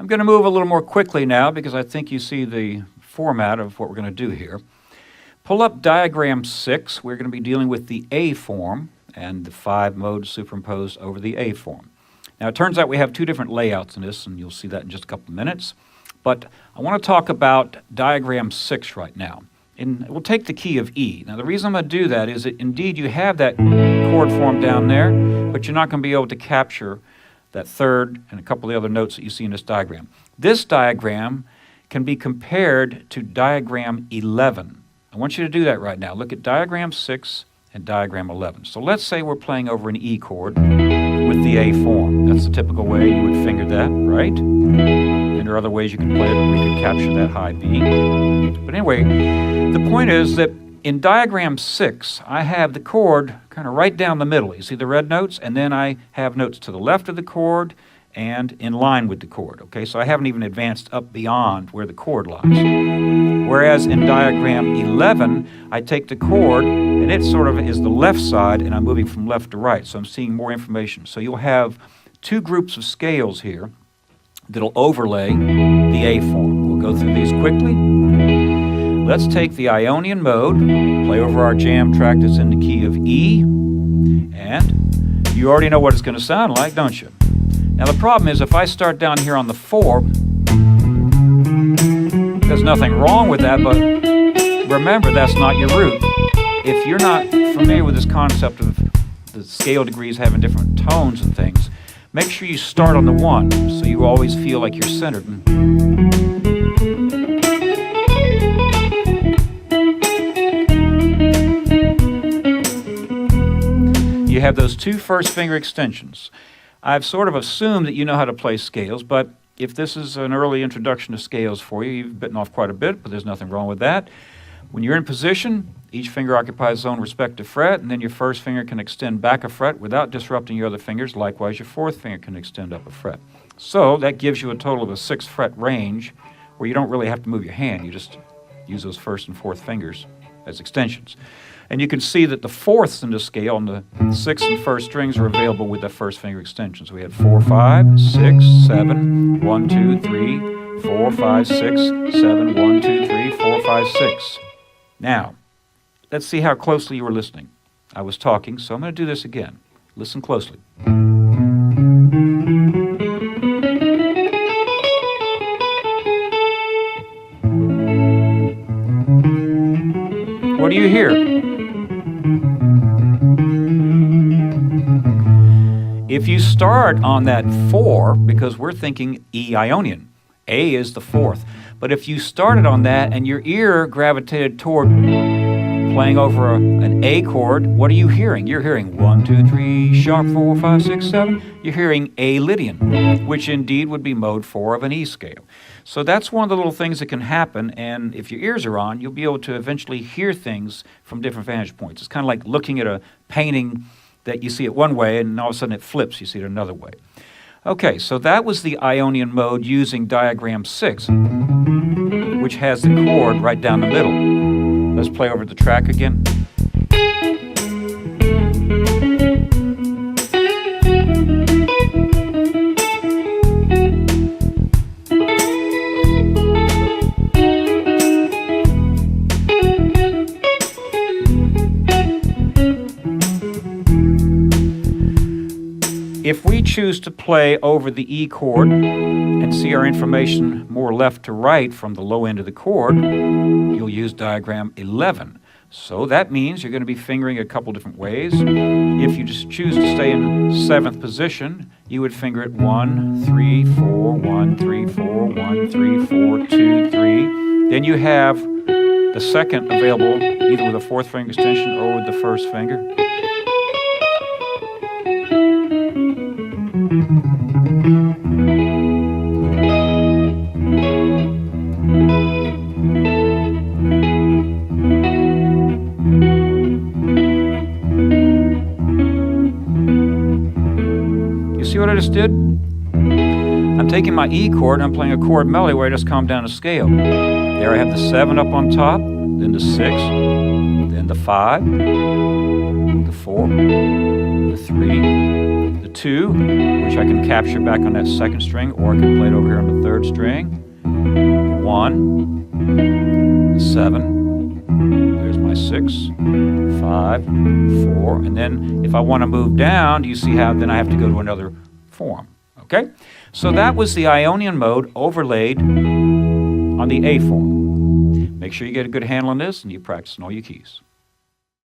I'm going to move a little more quickly now because I think you see the format of what we're going to do here. Pull up diagram 6. We're going to be dealing with the A form and the 5 modes superimposed over the A form. Now it turns out we have 2 different layouts in this, and you'll see that in just a couple of minutes. But I want to talk about diagram 6 right now. And we'll take the key of E. Now the reason I'm going to do that is that indeed you have that chord form down there, but you're not going to be able to capture that third and a couple of the other notes that you see in this diagram. This diagram can be compared to diagram 11. I want you to do that right now. Look at diagram 6 and diagram 11. So let's say we're playing over an E chord with the A form. That's the typical way you would finger that, right? And there are other ways you can play it where you can capture that high B. But anyway, the point is that in diagram 6, I have the chord kind of right down the middle. You see the red notes? And then I have notes to the left of the chord and in line with the chord. Okay, so I haven't even advanced up beyond where the chord lies. Whereas in diagram 11, I take the chord and it sort of is the left side and I'm moving from left to right. So I'm seeing more information. So you'll have 2 groups of scales here that'll overlay the A form. We'll go through these quickly. Let's take the Ionian mode, play over our jam track that's in the key of E, and you already know what it's going to sound like, don't you? Now the problem is if I start down here on the 4, there's nothing wrong with that, but remember that's not your root. If you're not familiar with this concept of the scale degrees having different tones and things, make sure you start on the 1 so you always feel like you're centered. You have those 2 first finger extensions. I've sort of assumed that you know how to play scales, but if this is an early introduction to scales for you, you've bitten off quite a bit, but there's nothing wrong with that. When you're in position, each finger occupies its own respective fret, and then your first finger can extend back a fret without disrupting your other fingers. Likewise, your 4th finger can extend up a fret. So that gives you a total of a 6 fret range where you don't really have to move your hand. You just use those 1st and 4th fingers as extensions. And you can see that the 4ths in the scale and the 6th and 1st strings are available with the 1st finger extension. So we had 4, 5, 6, 7, 1, 2, 3, 4, 5, 6, 7, 1, 2, 3, 4, 5, 6. Now, let's see how closely you were listening. I was talking, so I'm going to do this again. Listen closely. What do you hear? If you start on that 4, because we're thinking E Ionian, A is the 4th, but if you started on that and your ear gravitated toward playing over an A chord, what are you hearing? You're hearing 1, 2, 3, sharp, 4, 5, 6, 7. You're hearing A Lydian, which indeed would be mode 4 of an E scale. So that's one of the little things that can happen, and if your ears are on, you'll be able to eventually hear things from different vantage points. It's kind of like looking at a painting that you see it one way and all of a sudden it flips, you see it another way. Okay, so that was the Ionian mode using diagram 6, which has the chord right down the middle. Let's play over the track again. If we choose to play over the E chord and see our information more left to right from the low end of the chord, you'll use diagram 11. So that means you're going to be fingering a couple different ways. If you just choose to stay in 7th position, you would finger it 1, 3, 4, 1, 3, 4, 1, 3, 4, 2, 3. Then you have the 2nd available either with a 4th finger extension or with the 1st finger. You see what I just did? I'm taking my E chord and I'm playing a chord melody where I just calm down a scale. There I have the 7 up on top, then the 6, then the 5, the 4, the 3, the 2, which I can capture back on that second string, or I can play it over here on the third string. 1, 7, there's my 6, 5, 4, and then if I want to move down, do you see how then I have to go to another form? Okay? So that was the Ionian mode overlaid on the A form. Make sure you get a good handle on this and you practice on all your keys.